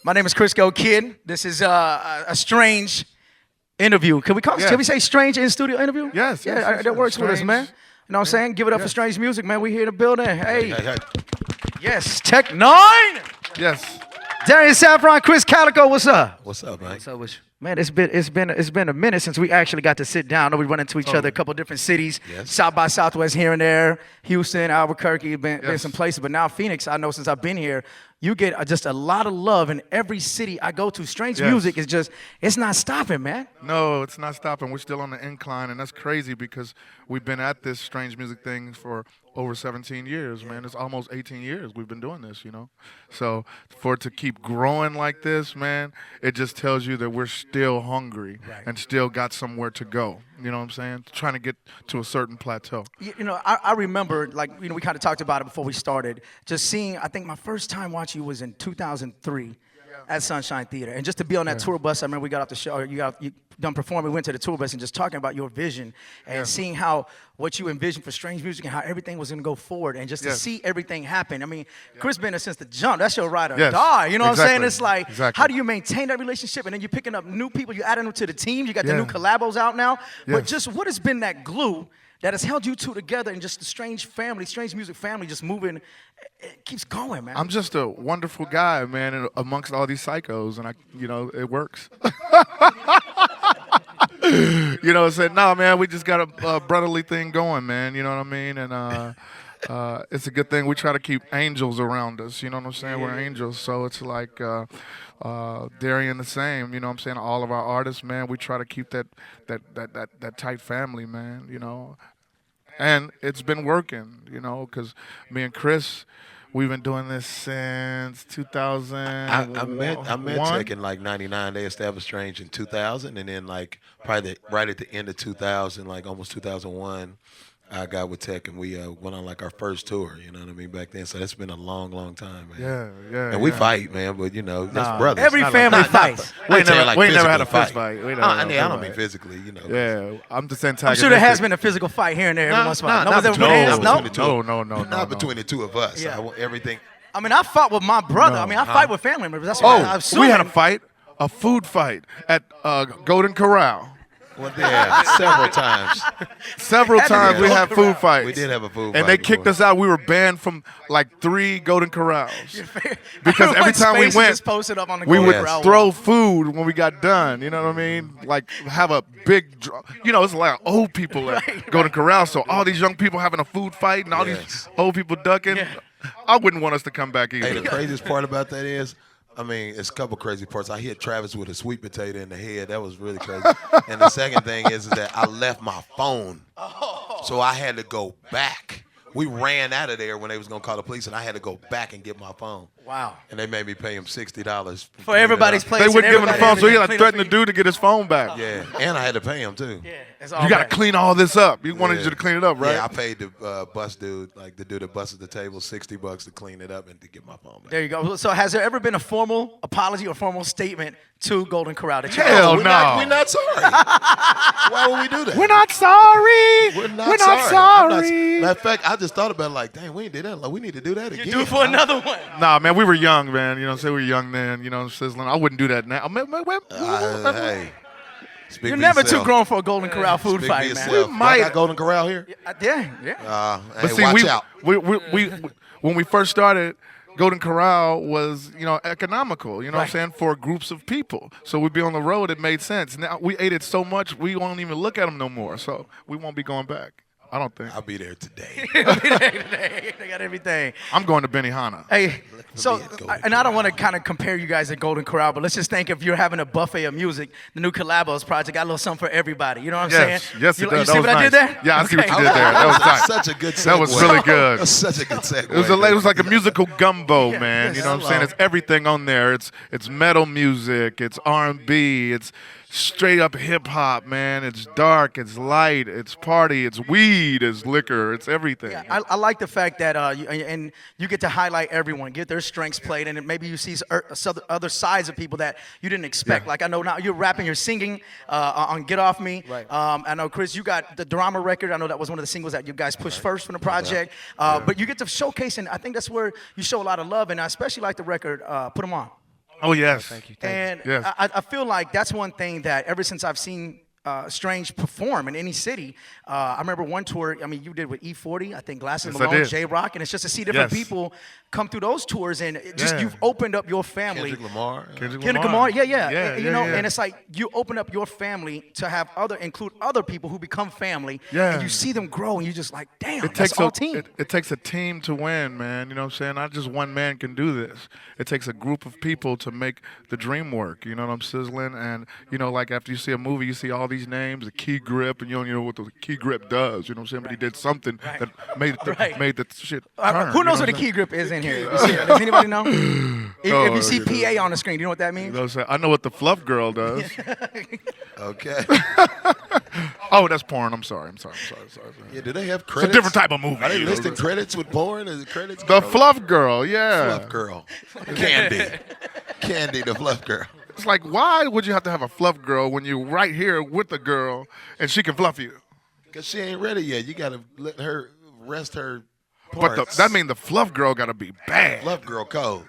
My name is Krizz Kid. This is a strange interview. Can we call? Can we say strange in studio interview? Yes. Yeah, that works with us, man. You know what I'm saying? Give it up for strange music, man. We here in the building. Hey. Yes, N9ne. Yes. Darrien Safron, Krizz Kaliko. What's up? What's up, man? What's up with you? Man, it's been a minute since we actually got to sit down. I know we run into each other a couple different cities, South by Southwest here and there, Houston, Albuquerque, been some places. But now Phoenix, I know since I've been here, you get just a lot of love in every city I go to. Strange music is just, it's not stopping, man. No, it's not stopping. We're still on the incline, and that's crazy because we've been at this strange music thing for over 17 years, man. It's almost 18 years we've been doing this, you know? So for it to keep growing like this, man, it just tells you that we're still hungry and still got somewhere to go. You know what I'm saying? Trying to get to a certain plateau. You know, I remember, like, you know, we kind of talked about it before we started, just seeing, I think my first time watching you was in 2003 at Sunshine Theater. And just to be on that tour bus, I remember we got off the show, you done performing, we went to the tour bus and just talking about your vision and seeing how what you envisioned for strange music and how everything was going to go forward and just to see everything happen. I mean, Krizz been there since the jump. That's your ride or die. You know what I'm saying? It's like, how do you maintain that relationship? And then you're picking up new people, you're adding them to the team, you got the new collabos out now. But just what has been that glue that has held you two together and just the strange music family just moving, it keeps going, man. I'm just a wonderful guy, man, and amongst all these psychos, and you know, it works. You know, I said, no, man, we just got a brotherly thing going, man. You know what I mean? And it's a good thing. We try to keep angels around us. You know what I'm saying? We're angels, so it's like Darrien the same. You know what I'm saying? All of our artists, man, we try to keep that tight family, man. You know, and it's been working. You know, because me and Krizz, we've been doing this since 2000. I met Tech in like '99. They established Strange in 2000, and then like probably right at the end of 2000, like almost 2001, I got with Tech and we went on like our first tour. You know what I mean? Back then, so that's been a long, long time, man. Yeah. And we fight, man, but you know that's brothers. Every family fights. We ain't never had a fist fight. I don't mean physically, you know. Yeah, I'm just antagonistic. I'm sure there has been a physical fight here and there every once in a while. Not between the two of us. Yeah. I want everything. I mean, I fought with my brother. I mean, I fight with family members. That's why I'm assuming. We had a food fight at Golden Corral. Well, yeah, several times. Several times we had food fights. We did have a food fight. And they kicked us out. We were banned from like 3 Golden Corrals. Because every time we went, we would throw food when we got done. You know what I mean? Like have a big, you know, it's like old people at Golden Corral. So all these young people having a food fight and all these old people ducking. I wouldn't want us to come back either. Hey, the craziest part about that is, I mean, it's a couple crazy parts. I hit Travis with a sweet potato in the head. That was really crazy. And the second thing is that I left my phone. So I had to go back. We ran out of there when they was going to call the police, and I had to go back and get my phone. Wow. And they made me pay him $60. For everybody's place. They wouldn't give him the phone, so he had to threaten the dude to get his phone back. Yeah, and I had to pay him, too. Yeah, you got to clean all this up. He wanted you to clean it up, right? Yeah, I paid the bus dude, like the dude that busted the table, $60 to clean it up and to get my phone back. There you go. So has there ever been a formal apology or formal statement to Golden Corral? Hell no. We're not sorry. Why would we do that? We're not sorry. We're not sorry. Matter of fact, I just thought about it like, dang, we ain't did that. Like, we need to do that again. You do it for another one. Nah, man, we were young, man. You know what I'm saying? We were young then, you know, sizzling. I wouldn't do that now. Hey. You're never too grown for a Golden Corral food fight, man. We might got Golden Corral here. Yeah. But see, watch out. When we first started, Golden Corral was, you know, economical, you know what I'm saying, for groups of people. So we'd be on the road, it made sense. Now we ate it so much, we won't even look at them no more. So we won't be going back. I don't think. I'll be there today. They got everything. I'm going to Benihana. Hey, so, and I don't want to kind of compare you guys to Golden Corral, but let's just think if you're having a buffet of music, the new Collabos project got a little something for everybody. You know what I'm saying? Yes, it does. You see what I did there? Yeah, I see what you did there. That was nice. Such a good segue. That was really good. That's such a good segue. It was like a musical gumbo, man. You know what I'm saying? It's everything on there. It's metal music. It's R&B. It's straight up hip hop, man. It's dark. It's light. It's party. It's weed. It's liquor. It's everything. Yeah, I like the fact that you get to highlight everyone, get their strengths played, and maybe you see other sides of people that you didn't expect. Like I know now you're rapping, you're singing on "Get Off Me." Right. I know, Krizz, you got the drama record. I know that was one of the singles that you guys pushed first from the project. But you get to showcase, and I think that's where you show a lot of love. And I especially like the record "Put 'Em On." Oh yes. Thank you. And Yes. I feel like that's one thing that ever since I've seen Strange perform in any city, I remember one tour, I mean, you did with E40, I think Glasses Yes, I Malone, did. J-Rock, and it's just to see different Yes. people come through those tours, and it just Yeah. you've opened up your family. Kendrick Lamar. Kendrick Lamar, yeah. You know, yeah. and it's like you open up your family to have include other people who become family, Yeah. and you see them grow, and you're just like, damn, It that's takes all a team. it takes a team to win, man. You know what I'm saying? Not just one man can do this. It takes a group of people to make the dream work. You know what I'm sizzling? And you know, like after you see a movie, you see all these names, the key grip, and you don't even know what the key grip does. You know what I'm saying? But he did something that made Right. the shit turn. Who you knows know what a I'm key grip is in here? You see it? Does anybody know? If you see you PA on the screen, do you know what that means? You know what I'm saying? I know what the fluff girl does. Okay. Oh, that's porn. I'm sorry. Yeah, do they have It's credits? a different type of movie. Are they you know? listing credits with porn? Is it credits? The girl? fluff girl, yeah. Fluff girl. Candy. Candy, the fluff girl. It's like, why would you have to have a fluff girl when you're right here with the girl and she can fluff you? Because she ain't ready yet. You got to let her rest her But parts. that means the fluff girl got to be bad. Fluff girl cold.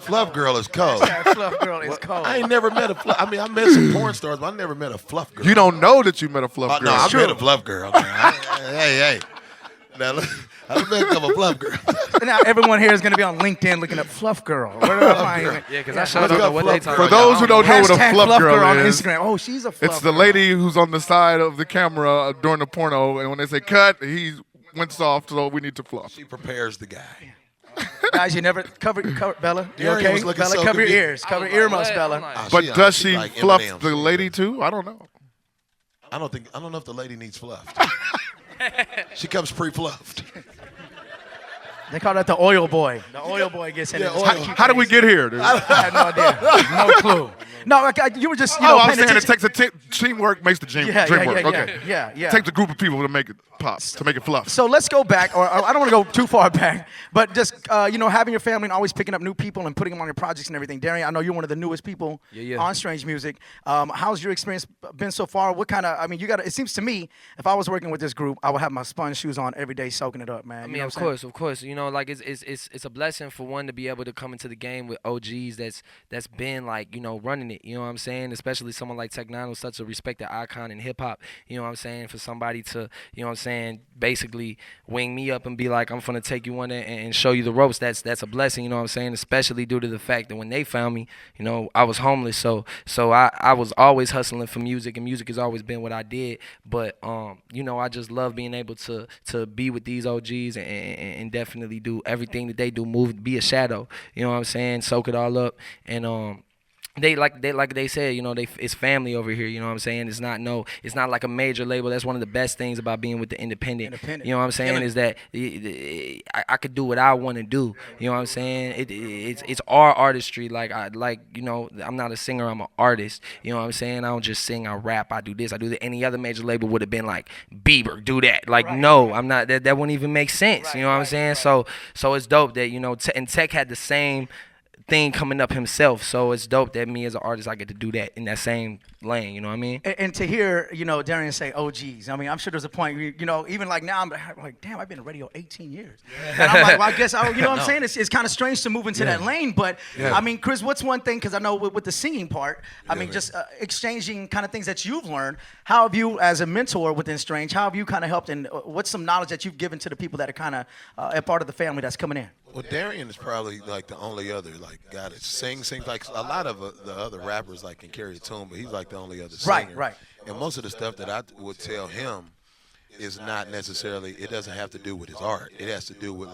Fluff girl is cold. That fluff girl is cold. I ain't never met a fluff. I mean, I met some porn stars, but I never met a fluff girl. You don't know that you met a fluff No, girl. I met a fluff girl. Man. Hey. Now, look, I met a couple fluff girls. Now everyone here is going to be on LinkedIn looking up fluff girl. Where do I find it? Yeah, because I sure Look don't know up what fluff they girl. talking For those who don't know what a Hashtag fluff girl on is, Instagram. Oh, she's a fluff it's the girl. lady who's on the side of the camera during the porno, and when they say cut, he went soft, so we need to fluff. She prepares the guy. Guys, you never cover Bella. You Darrien okay? was looking Bella, so cover your confused. ears. Cover was your like, earmuffs, what? Bella. I'm like, But does She she like fluff M&Ms. the lady too? I don't know. I don't know if the lady needs fluffed. She comes pre-fluffed. They call that the oil boy. The oil boy gets in Yeah, it. oil. How did we get here, dude? I had no idea. No clue. No, you were just, Oh, I'm paying saying it attention. takes teamwork makes the dream Yeah, work. yeah, Okay. yeah. It takes a group of people to make it pop, to make it fluff. So let's go back, or I don't want to go too far back, but just having your family and always picking up new people and putting them on your projects and everything. Darrien, I know you're one of the newest people on Strange Music. How's your experience been so far? What kind of? I mean, it seems to me, if I was working with this group, I would have my sponge shoes on every day, soaking it up, man. I mean, of course. You know, like it's a blessing for one to be able to come into the game with OGs that's been like, running it. You know what I'm saying? Especially someone like N9ne, who's such a respected icon in hip hop. You know what I'm saying? For somebody to, basically wing me up and be like, I'm gonna take you on there and show you the ropes. That's a blessing. You know what I'm saying? Especially due to the fact that when they found me, I was homeless. So I was always hustling for music, and music has always been what I did. But I just love being able to be with these OGs and definitely do everything that they do. Move, be a shadow. You know what I'm saying? Soak it all up, and They said, it's family over here. You know what I'm saying? It's not like a major label. That's one of the best things about being with the independent. You know what I'm saying? Is that I could do what I want to do. You know what I'm saying? It's our artistry. I'm not a singer. I'm an artist. You know what I'm saying? I don't just sing. I rap. I do this. I do that. Any other major label would have been like, Bieber, do that. No, I'm not. That wouldn't even make sense. You know what I'm saying? So it's dope that and Tech had the same thing coming up himself, so it's dope that me as an artist I get to do that in that same lane. You know what I mean? And to hear, Darrien say OGs, I mean, I'm sure there's a point, even like now, I'm like, damn, I've been in radio 18 years. And I'm like, well, I guess, what I'm saying? It's kind of strange to move into that lane, but, I mean, Krizz, what's one thing, because I know with the singing part, I mean, just exchanging kind of things that you've learned, how have you, as a mentor within Strange, how have you kind of helped, and what's some knowledge that you've given to the people that are kind of a part of the family that's coming in? Well, Darrien is probably like the only other guy that sings like a lot of the other rappers can carry a tune, but he's like the only other singer. Right. And most of the stuff that I would tell him is not necessarily, it doesn't have to do with his art. It has to do with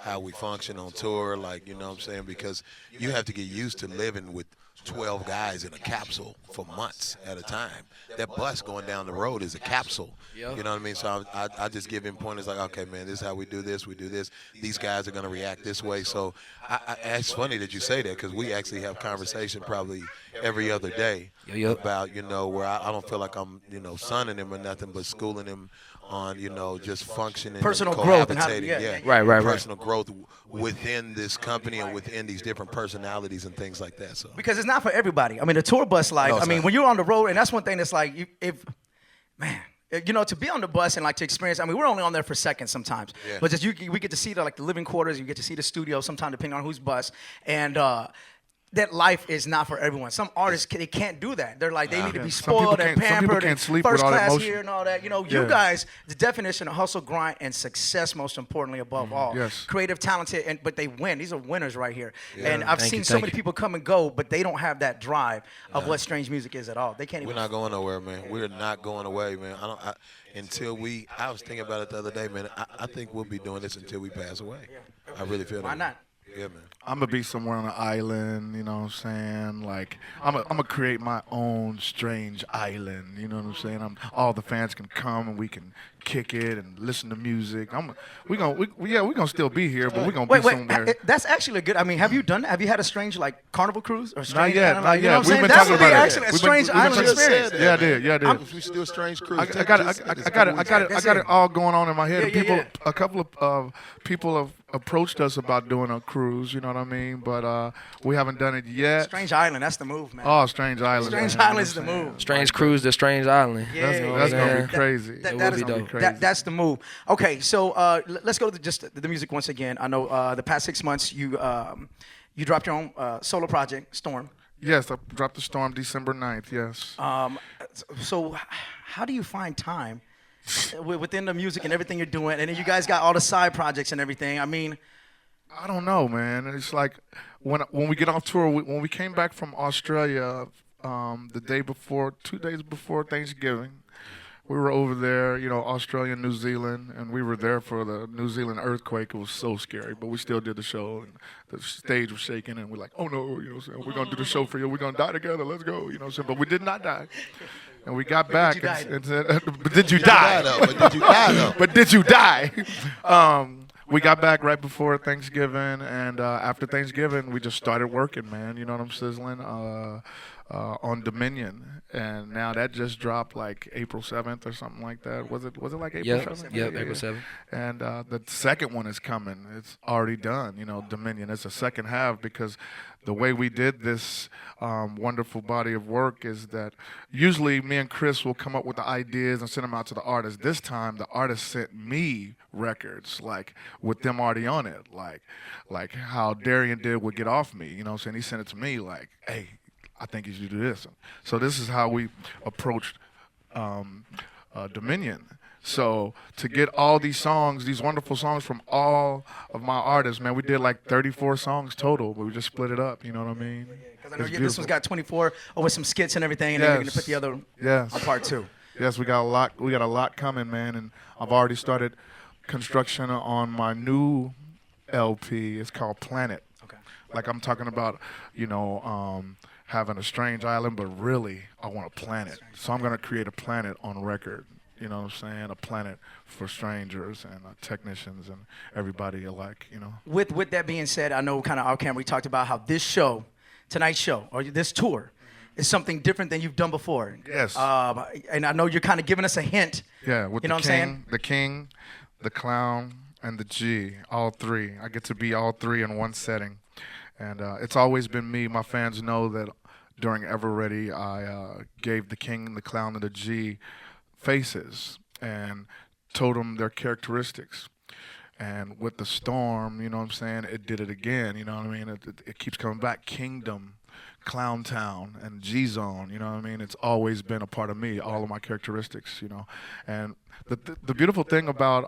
how we function on tour, you know what I'm saying? Because you have to get used to living with 12 guys in a capsule for months at a time. That bus going down the road is a capsule. You know what I mean? So I just give him pointers okay, man, this is how we do this. These guys are going to react this way. So it's funny that you say that, because we actually have conversation probably every other day about, where I don't feel like I'm, sonning him or nothing, but schooling him on, just functioning, personal and growth and cohabitating, Right. personal growth within this company and within these different personalities and things like that. So because it's not for everybody. I mean, the tour bus life. No, it's I mean, not. when you're on the road, and that's one thing that's to be on the bus and to experience. I mean, we're only on there for seconds sometimes, but just we get to see the living quarters. You get to see the studio sometimes, depending on whose bus, and that life is not for everyone. Some artists they can't do that. They're like they need to be Some people spoiled and can't- some people pampered can't and sleep with first all that class motion. here and all that. You know, you Yeah. guys, the definition of hustle, grind, and success, most importantly above all. Yes. Creative, talented, but they win. These are winners right here. And I've Thank seen you, so thank many you. people come and go, but they don't have that drive of what strange music is at all. They can't We're even. not going nowhere, man. We're not going away, man. Until we. I was thinking about it the other day, man. I think we'll be doing this until we pass away. I really feel that. Why not? Yeah, man. I'm gonna be somewhere on an island, you know what I'm saying? Like I'm gonna create my own strange island, you know what I'm saying? All the fans can come and we can kick it and listen to music. We're gonna still be here, but we're gonna Wait, be somewhere. that's actually a good. I mean, have you done that? Have you had a strange like carnival cruise or strange? yet, island, not like, you know yet. what I'm saying? We've been That talking would be about it. actually a We've been- strange we've been island talking- experience. Yeah, I did. Yeah, I did. If we still a strange crew. I got it all going on in my head. Yeah. A couple of people have approached us about doing a cruise, you know what I mean? But we haven't done it yet. Strange island, that's the move, man. Oh, Strange Island. Strange man. island is the move. Strange cruise to Strange Island. Yeah. That's gonna Yeah. be crazy. That would is be dope. that's the move. Okay, so let's go to just the music once again. I know the past 6 months you dropped your own solo project, Storm. Yes, I dropped the Storm December 9th, yes. So how do you find time within the music and everything you're doing? And then you guys got all the side projects and everything. I mean, I don't know, man. It's like when we get off tour, when we came back from Australia the day before, 2 days before Thanksgiving, we were over there, you know, Australia, New Zealand, and we were there for the New Zealand earthquake. It was so scary, but we still did the show, and the stage was shaking, and we're like, oh no, you know what I'm saying? We're going to do the show for you. We're going to die together. Let's go, you know what I'm saying? But we did not die. And we got back you die, and said, but did you die? But did you die, though? But did you die? We got back right before Thanksgiving, and after Thanksgiving, we just started working, man. You know what I'm sizzling? On Dominion, and now that just dropped like April 7th or something like that. Was it like April 7th? Yep, April 7th. And the second one is coming. It's already done, you know, Dominion. It's a second half because the way we did this wonderful body of work is that usually me and Chris will come up with the ideas and send them out to the artist. This time, the artist sent me records, like with them already on it, like how Darrien did with Get Off Me. You know what I'm saying? He sent it to me like, hey, I think you should do this. So this is how we approached Dominion. So to get all these songs, these wonderful songs from all of my artists, man, we did like 34 songs total, but we just split it up. You know what I mean? because I know It's this beautiful. one's got 24 with some skits and everything, and then you're gonna Yes. put the other Yes. on part 2. Yes, we got a lot. We got a lot coming, man, and I've already started construction on my new LP. It's called Planet. Okay. Like I'm talking about, you know, having a strange island, but really I want a planet. So I'm gonna create a planet on record. You know what I'm saying? A planet for strangers and technicians and everybody alike. You know. With that being said, I know kind of off camera we talked about how this show, tonight's show, or this tour, is something different than you've done before. Yes. And I know you're kind of giving us a hint. Yeah, with You know the what I'm king, saying? the king, the clown, and the G, all three. I get to be all three in one setting, and it's always been me. My fans know that during Ever Ready, I gave the king, the clown, and the G faces and told them their characteristics. And with the Storm, you know what I'm saying, it did it again. You know what I mean? It keeps coming back. Kingdom, Clown Town, and G-Zone, you know what I mean? It's always been a part of me, all of my characteristics, you know. And the beautiful thing about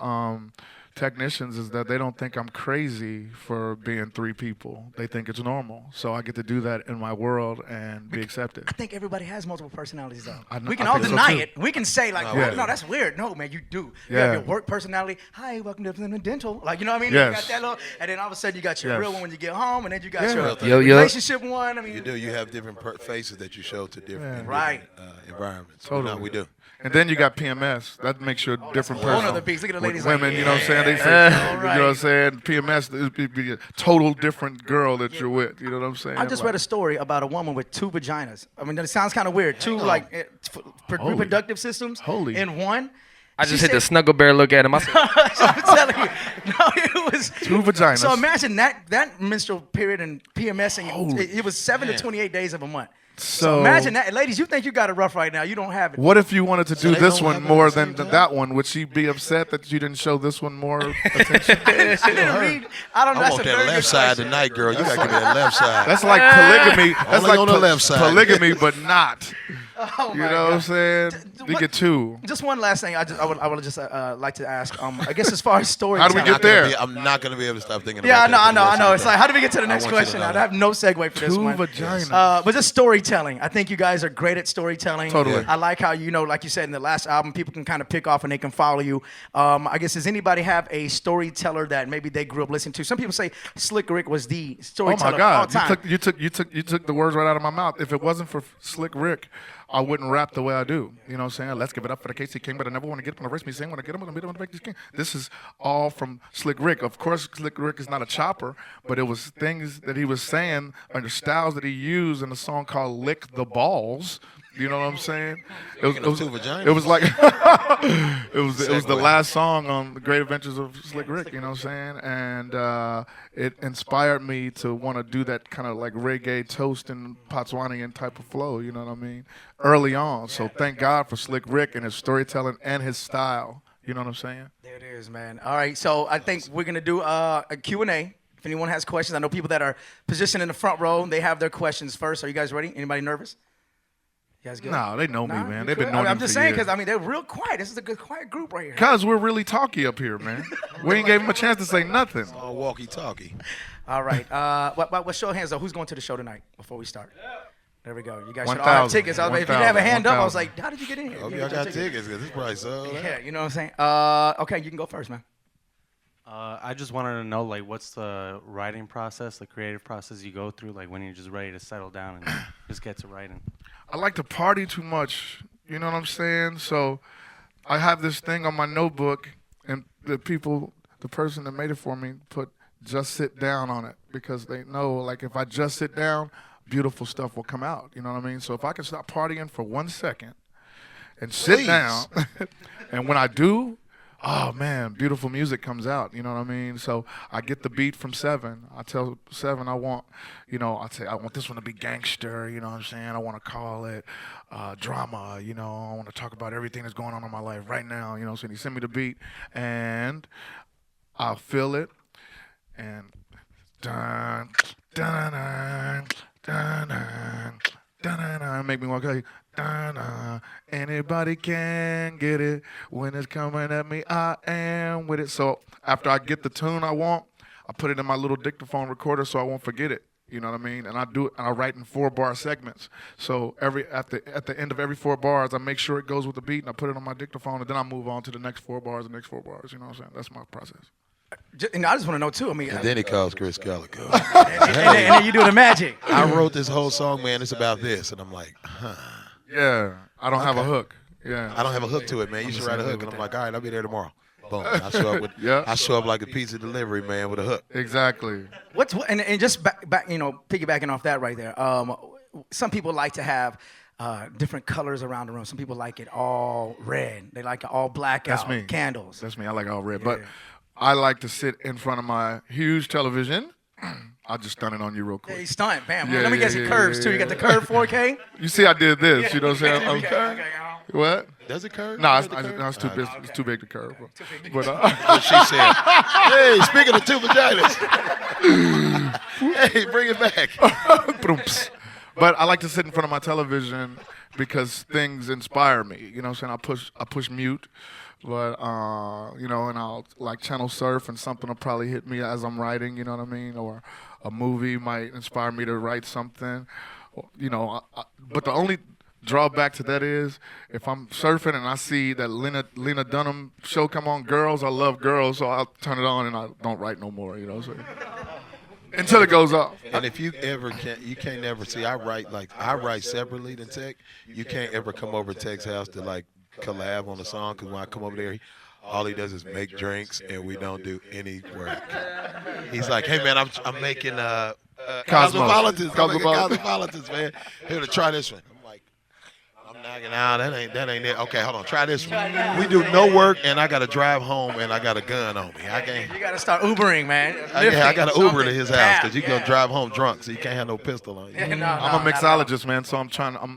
technicians is that they don't think I'm crazy for being three people. They think it's normal. So I get to do that in my world and be accepted. I think everybody has multiple personalities, though. I know- We can I all think so, deny too. it. We can say, like, Yeah. oh, no, that's weird. No, man, you do. You Yeah. have your work personality. Hi, welcome to the dental. Like, you know what I mean? Yes. You got that little, and then all of a sudden you got your Yes. real one when you get home, and then you got Yeah. your Yo. relationship one. I mean, You do. You have different faces that you show to different, in Right. different environments. Totally. No, we do. And then you got PMS. That makes you a different whole person. nother beast. Look at the With ladies like, women, you know what I'm saying? They yeah. say, All you know right. what I'm saying? PMS would be a total different girl that you're with. You know what I'm saying? I just read a story about a woman with 2 vaginas. I mean, it sounds kind of weird. Two, like, Holy. reproductive systems Holy. in one. I She just hit the said- snuggle bear look at him. I said, I'm telling you. No, it was 2 vaginas. So imagine that menstrual period and PMSing. Holy It was 7 to 28 days of a month. So imagine that, ladies. You think you got it rough right now? You don't have it. what if you wanted to do they this don't one have it more at the than same time? that one? Would she be upset that you didn't show this one more attention? I didn't read. I don't know. I That's want a that very left good side question. tonight, girl. You gotta give me that left side. That's like polygamy. That's Only like on the left side. polygamy, but not. Oh You my know what I'm God. saying? You what- get two. Just one last thing. I would just like to ask. I guess as far as How do we storytelling. get there? I'm not gonna be able to stop thinking Yeah, I about know, that. I for the know, I rest know. of It's the like, day. how do we get to the next want you to question? know I that. have no segue for this Two one. vaginas. But just storytelling. I think you guys are great at storytelling. Totally. I like how, like you said in the last album, people can kind of pick off and they can follow you. I guess, does anybody have a storyteller that maybe they grew up listening to? Some people say Slick Rick was the Oh storyteller my of all God! time. You took the words right out of my mouth. If it wasn't for Slick Rick, I wouldn't rap the way I do. You know what I'm saying? Let's give it up for the KC King, but I never want to get up on the race me sing. When I get him, I'm gonna make this king. This is all from Slick Rick. Of course, Slick Rick is not a chopper, but it was things that he was saying and the styles that he used in a song called "Lick the Balls." You know what I'm saying? It Speaking of two vaginas. it was like it was the Segue. last song on the Great Adventures of Slick Rick. You know what I'm saying? And it inspired me to want to do that kind of like reggae toast and Botswanian type of flow. You know what I mean? Early on. So thank God for Slick Rick and his storytelling and his style. You know what I'm saying? There it is, man. All right, so I think we're going to do a Q&A. If anyone has questions, I know people that are positioned in the front row, they have their questions first. Are you guys ready? Anybody nervous? You guys good? No, they know me, Nah, man. you They've been good? knowing I'm me just for saying, years. because, I mean, they're real quiet. This is a good, quiet group right here. Because we're really talky up here, man. We ain't gave him a chance to say nothing. All walkie-talkie. All right. What show of hands, though? Who's going to the show tonight before we start? There we go. You guys should all have 1,000. tickets. If you didn't have a 1,000. hand up, I was like, how did you get in here? Hope You y'all got got your tickets because this price sold out. Yeah, you know what I'm saying? Okay, you can go first, man. I just wanted to know, like, what's the writing process, the creative process you go through, like, when you're just ready to settle down and just get to writing? I like to party too much. You know what I'm saying? So I have this thing on my notebook, and the person that made it for me put "just sit down" on it because they know, like, if I just sit down, beautiful stuff will come out. You know what I mean? So if I can stop partying for 1 second and sit Please. down, and when I do, oh man, beautiful music comes out. You know what I mean? So I get the beat from Seven. I tell Seven I want this one to be gangster. You know what I'm saying? I want to call it drama. You know, I want to talk about everything that's going on in my life right now. You know, so he sent me the beat, and I'll feel it, and dun dun dun dun dun dun dun, make me want to go. Anybody can get it when it's coming at me. I am with it. So after I get the tune I want, I put it in my little dictaphone recorder so I won't forget it. You know what I mean? And I do it, and I write in 4-bar segments. So at the end of every 4 bars, I make sure it goes with the beat, and I put it on my dictaphone, and then I move on to the next 4 bars, the next 4 bars. You know what I'm saying? That's my process. And I just want to know, too. I mean, And then he calls Krizz Kaliko. and then you do the magic. I wrote this whole song, man. It's about this. And I'm like, Yeah, I don't have a hook. Yeah. I don't have a hook to it, man. You should write a hook. And I'm like, all right, I'll be there tomorrow. Boom. I show up with, Yeah. I show up like a pizza delivery man with a hook. Exactly. And just back, piggybacking off that right there. Some people like to have different colors around the room. Some people like it all red. They like it all black That's out. me. Candles. That's me. I like all red. But I like to sit in front of my huge television. I'll just stun it on you real quick. Hey, stunt, bam. Yeah, Let me get some yeah, curves yeah, too. You got the curve 4K. You see, I did this. You know what I'm saying? Okay. What? Does it curve? No, Does it curve? it's too big. It's too big to curve. But What she said. Hey, speaking of two vaginas. Hey, bring it back. but I like to sit in front of my television because things inspire me. You know what I'm saying? I push mute, but and I'll like channel surf, and something will probably hit me as I'm writing. You know what I mean? Or a movie might inspire me to write something. But the only drawback to that is if I'm surfing and I see that Lena Dunham show come on, Girls, I love Girls, so I'll turn it on and I don't write no more. You know what I'm saying? Until it goes off. And if you can't ever see, I write separately than Tech. You can't ever come over to Tech's house to like collab on a song, because when I come over there, all he does is make drinks and we don't do any work. He's like, hey man, I'm making Cosmopolitans. I'm making Cosmopolitans, man. Here to try this one. I'm like, I'm Nah, that ain't it. Okay, hold on. Try this one. We do no work, and I got to drive home, and I got a gun on me. I can't. You got to start Ubering, man. Yeah, I got to Uber to his house because you you're going to drive home drunk, so you can't have no pistol on you. No, I'm a mixologist, man, so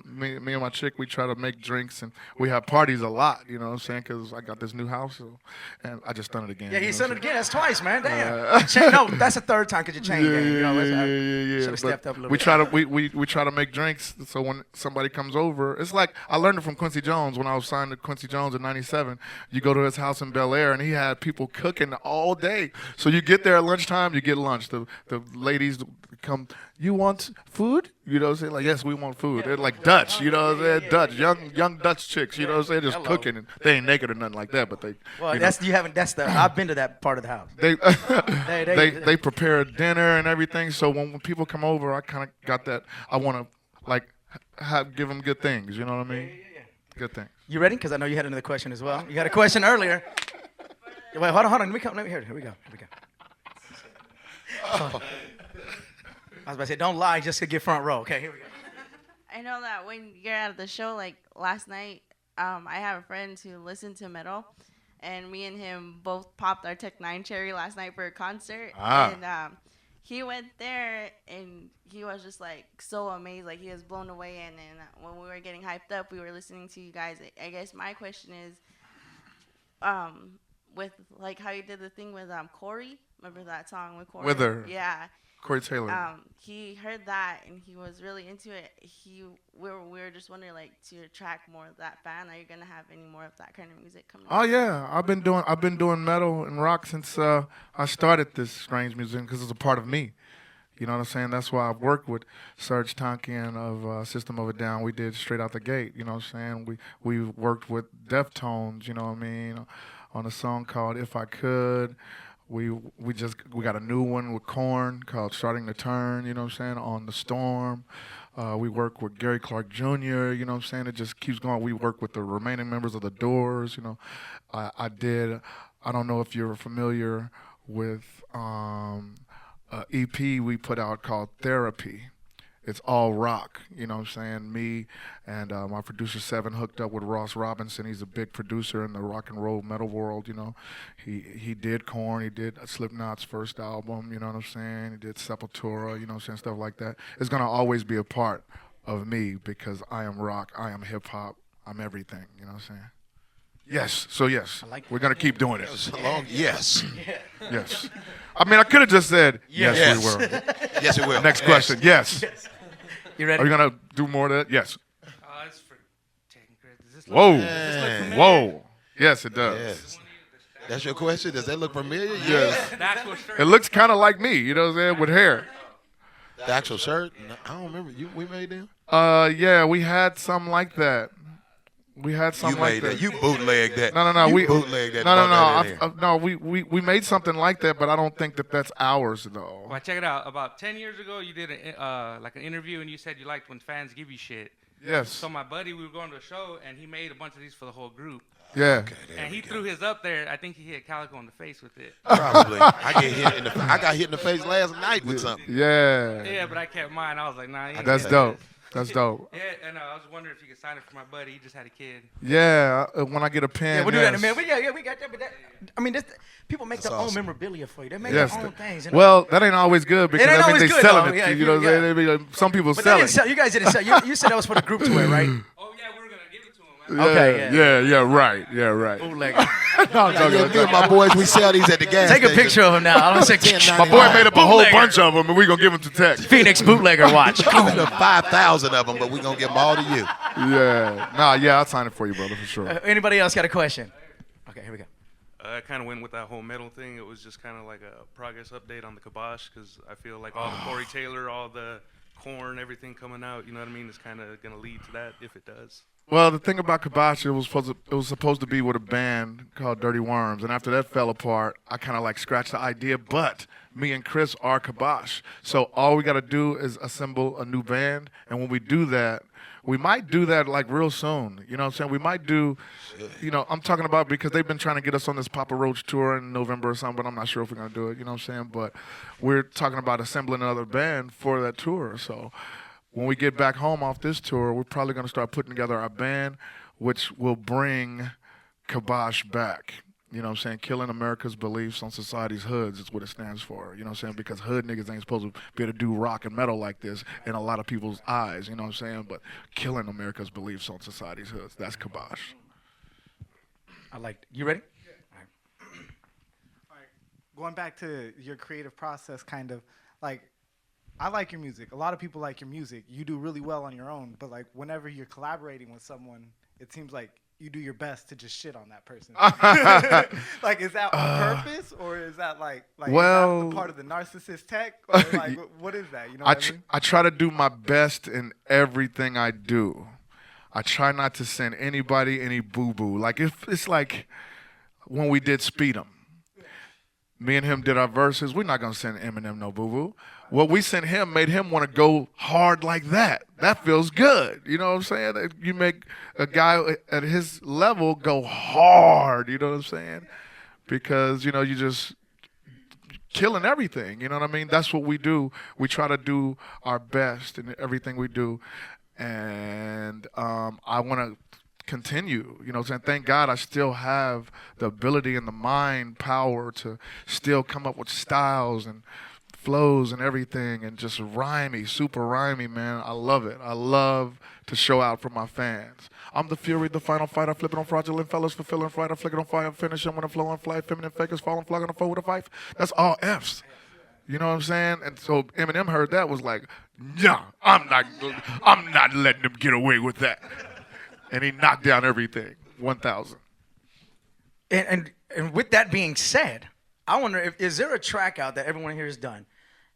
me and my chick, we try to make drinks, and we have parties a lot, you know what I'm saying, because I got this new house, and I just done it again. Yeah, you he's know done what it again. That's twice, man. Damn. No, that's the third time because you changed game. You know, yeah. Should have stepped up a little We bit. try to make drinks, so when somebody comes over, it's like I learned it from Quincy Jones when I was signed to Quincy Jones in '97. You go to his house in Bel Air, and he had people cooking all day. So you get there at lunchtime, you get lunch. The ladies come, you want food? You know what I'm saying? Like, yes, we want food. They're like Dutch, you know what I'm saying? Dutch, young Dutch chicks, you know what I'm saying? Just Hello. cooking. And they ain't naked or nothing like that, but they. Well, you know, I've been to that part of the house. they prepare dinner and everything. So when people come over, I kind of got that. I want to like give them good things. You know what I mean? Yeah. Good things. You ready? Because I know you had another question as well. You had a question earlier. Wait, hold on. Let me come. Here we go. I was about to say, don't lie just to get front row. Okay, here we go. I know that when you're at the show, like last night, I have a friend who listened to metal, and me and him both popped our N9ne cherry last night for a concert. And he went there, and he was just like so amazed, like he was blown away. And then when we were getting hyped up, we were listening to you guys. I guess my question is, with like how you did the thing with Corey. Remember that song with Corey? With her. Yeah. Corey Taylor. He heard that and he was really into it. We were just wondering, like, to attract more of that fan. Are you gonna have any more of that kind of music coming? Oh yeah, I've been doing metal and rock since I started this strange music because it's a part of me. You know what I'm saying? That's why I've worked with Serge Tankian of System of a Down. We did Straight Out the Gate. You know what I'm saying? We worked with Deftones. You know what I mean? On a song called If I Could. We got a new one with Korn called Starting to Turn, you know what I'm saying, on The Storm. We work with Gary Clark Jr., you know what I'm saying, it just keeps going. We work with the remaining members of The Doors, you know. I don't know if you're familiar with an EP we put out called Therapy. It's all rock, you know what I'm saying? Me and my producer Seven hooked up with Ross Robinson. He's a big producer in the rock and roll metal world, you know. He did Korn, he did Slipknot's first album, you know what I'm saying? He did Sepultura, you know what I'm saying, stuff like that. It's going to always be a part of me because I am rock, I am hip hop, I'm everything, you know what I'm saying? Yes, so yes, we're going to keep doing it. Yes. Yes. I mean, I could have just said, yes, we will. Yes, it will. Next question, yes. You ready? Are you going to do more of that? Yes. It's for taking credit. Does this Whoa. Man. Whoa. Yes, it does. Yes. That's your question? Does that look familiar? Yes. The actual shirt. It looks kind of like me, you know what I'm saying, with hair. The actual shirt? No, I don't remember. We made them? Yeah, we had something like that. We had You something made like that. You bootlegged that. No. You We bootlegged that. No. We made something like that, but I don't think that's ours though. Well, check it out. About 10 years ago, you did like an interview, and you said you liked when fans give you shit. Yes. So my buddy, we were going to a show, and he made a bunch of these for the whole group. Yeah. And he threw his up there. I think he hit Calico in the face with it. Probably. I got hit in the face last night with something. Yeah. Yeah, but I kept mine. I was like, nah. he ain't That's gonna dope. do this. That's dope. Yeah, and I was wondering if you could sign it for my buddy. He just had a kid. Yeah. When I get a pen. Yeah, we'll do that in a yes. minute. We got that. But I mean, people make their awesome. own memorabilia for you. They make Yes. their own things. You know? Well, that ain't always good because ain't that means always they good, selling though. it. Yeah, You know what I'm saying? They be- Some people but they sell didn't it. sell. You guys didn't sell. You said that was for the group to wear, right? Oh, yeah, we were going to give it to him. Man. Okay, Yeah, right. Bootlegger. No, I'm joking, I'm Me and my boys, we sell these at the gas Take a station. picture of him now. I don't say My boy made up a whole Bootlegger. bunch of them, and we're going to give them to Tech. Phoenix bootlegger watch. Even the 5,000 of them, but we're going to give them all to you. Yeah. I'll sign it for you, brother, for sure. Anybody else got a question? Okay, here we go. I kind of went with that whole metal thing. It was just kind of like a progress update on the Kibosh because I feel like all the Corey Taylor, all the Korn, everything coming out, you know what I mean, is kind of going to lead to that if it does. Well, the thing about Kibosh, it was supposed to be with a band called Dirty Worms, and after that fell apart, I kind of like scratched the idea. But me and Chris are Kibosh, so all we got to do is assemble a new band, and when we do that, we might do that like real soon. You know what I'm saying? We might do, you know, I'm talking about because they've been trying to get us on this Papa Roach tour in November or something, but I'm not sure if we're gonna do it. You know what I'm saying? But we're talking about assembling another band for that tour, so. when we get back home off this tour, we're probably going to start putting together our band, which will bring Kibosh back. You know what I'm saying? Killing America's beliefs on society's hoods is what it stands for. You know what I'm saying? Because hood niggas ain't supposed to be able to do rock and metal like this in a lot of people's eyes. You know what I'm saying? But killing America's beliefs on society's hoods, that's Kibosh. I like. You ready? Going back to your creative process, kind of like, I like your music. A lot of people like your music. You do really well on your own, but like whenever you're collaborating with someone, it seems like you do your best to just shit on that person. Like, is that on purpose, or is that like well, is that part of the narcissist tech, or like what is that? You know what I mean? I try to do my best in everything I do. I try not to send anybody any boo-boo. Like, if it's like when we did Speed 'Em. Me and him did our verses. We're not going to send Eminem no boo-boo. What we sent him made him want to go hard like that. That feels good. You know what I'm saying? You make a guy at his level go hard. You know what I'm saying? Because, you know, you just killing everything. You know what I mean? That's what we do. We try to do our best in everything we do. And I want to continue, you know what I'm saying? Thank God I still have the ability and the mind power to still come up with styles and flows and everything, and just rhymey, super rhymey, man. I love it. I love to show out for my fans. I'm the fury, the final fight. I flip it on fraudulent fellas, fulfilling fright. I flick it on fire, finish them when I flow on flight. Feminine fakers falling, flogging on foe with a fife. That's all F's. You know what I'm saying? And so Eminem heard that, was like, nah, I'm not letting them get away with that. And he knocked down everything, 1,000. And with that being said, I wonder is there a track out that everyone here has done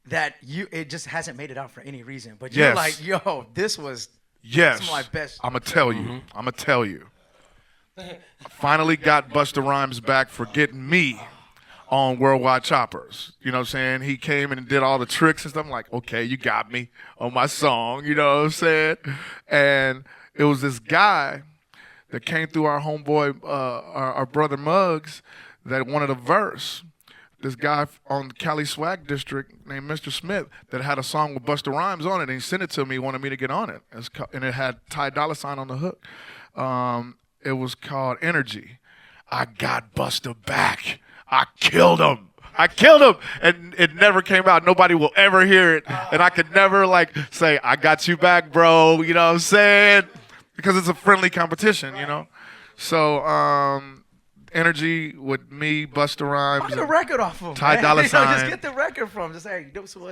that it just hasn't made it out for any reason, but you're like, yo, this was some of my best. I'm gonna tell you. I'm gonna tell you. I finally got Busta Rhymes back for getting me on Worldwide Choppers. You know what I'm saying? He came and did all the tricks and stuff. I'm like, okay, you got me on my song. You know what I'm saying? And it was this guy that came through our homeboy, our brother Muggs, that wanted a verse. This guy on Cali Swag District named Mr. Smith that had a song with Busta Rhymes on it, and he sent it to me, wanted me to get on it. And it had Ty Dolla $ign on the hook. It was called Energy. I got Busta back. I killed him. And it never came out. Nobody will ever hear it. And I could never like say, I got you back, bro. You know what I'm saying? Because it's a friendly competition, you know? So, Energy with me, Busta Rhymes. Buy the record off of him. Ty Dolla $ign. Just get the record from. Just hey, do some.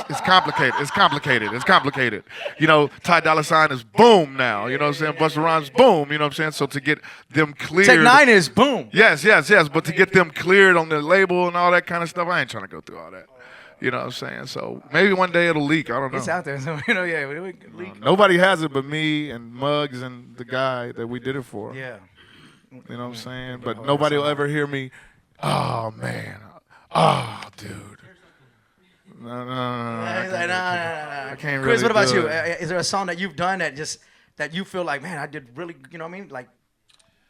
It's complicated. It's complicated. You know, Ty Dolla $ign is boom now. You know what I'm saying? Busta Rhymes, boom. You know what I'm saying? So to get them cleared. N9ne is boom. Yes. But to get them cleared on the label and all that kind of stuff, I ain't trying to go through all that. You know what I'm saying? So maybe one day it'll leak. I don't know. It's out there. So, you know, yeah. We can leak. Nobody has it but me and Muggs and the guy that we did it for. Yeah. You know what I'm saying? But nobody will ever hear me, oh, man. Oh, dude. No. I can't really Krizz, what about do you? it. Is there a song that you've done that you feel like, man, I did really, you know what I mean? Like,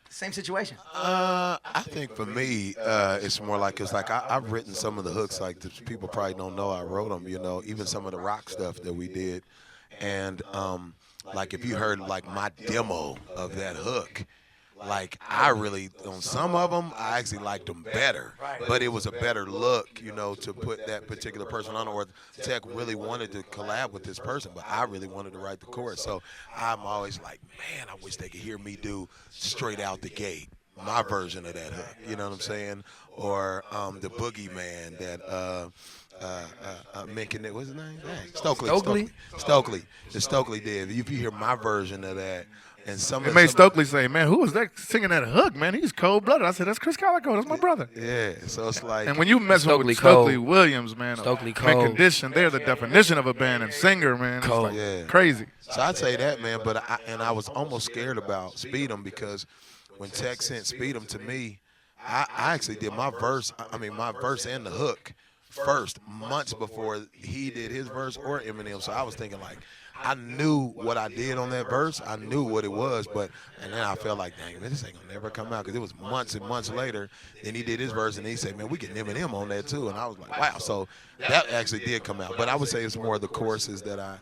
same situation. I think for me, it's more like I've written some of the hooks like that people probably don't know I wrote them. You know, even some of the rock stuff that we did, and like if you heard like my demo of that hook. Like, I really, on some of them, I actually liked them better. But it was a better look, you know, to put that particular person on. Or Tech really wanted to collab with this person, but I really wanted to write the chorus. So I'm always like, man, I wish they could hear me do Straight Out the Gate, my version of that hook. You know what I'm saying? Or the Boogie Man that making it, what's his name? Stokely. The Stokely did. If you hear my version of that, and it made Stokely say, man, who was that singing that hook, man? He's cold-blooded. I said, that's Krizz Kaliko. That's my brother. Yeah, so it's like. And when you mess with Stokely Williams, man, Mint Condition, they're the definition of a band and singer, man. Cold. It's like crazy. So I'd say that, man, but I was almost scared about Speed 'Em because when Tech sent Speed 'Em to me, I actually did my verse and the hook first, months before he did his verse or Eminem. So I was thinking like, I knew what I did on that verse. I knew what it was, and then I felt like, dang, man, this ain't gonna never come out, because it was months and months later. Then he did his verse, and he said, man, we get Eminem on that too. And I was like, wow. So that actually did come out. But I would say it's more of the choruses that I,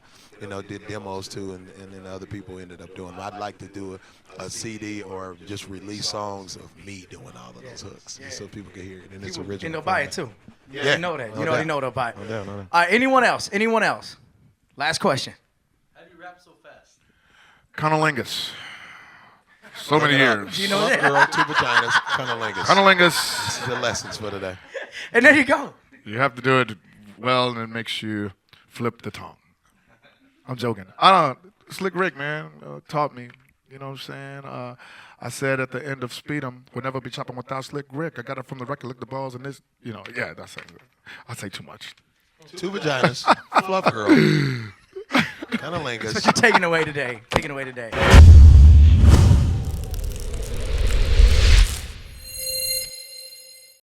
did demos to, and then other people ended up doing. I'd like to do a CD or just release songs of me doing all of those hooks, so people can hear it, and it's original. And they'll buy it too. Yeah, You know that. no You already doubt. know they'll buy it. No doubt, no doubt. All right, anyone else? Anyone else? Last question. How do you rap so fast? Conolingus. So many years. You know Love that. girl, two vaginas, cunnilingus. Conolingus. This is the lessons for today. And there you go. You have to do it well, and it makes you flip the tongue. I'm joking. I don't. Slick Rick, man, taught me. You know what I'm saying? I said at the end of Speed 'em, we'll never be chopping without Slick Rick. I got it from the record, lick the balls, and this. Yeah, that's it. I say too much. Two vaginas, fluff girl, cunnilingus. That's what you're taking away today.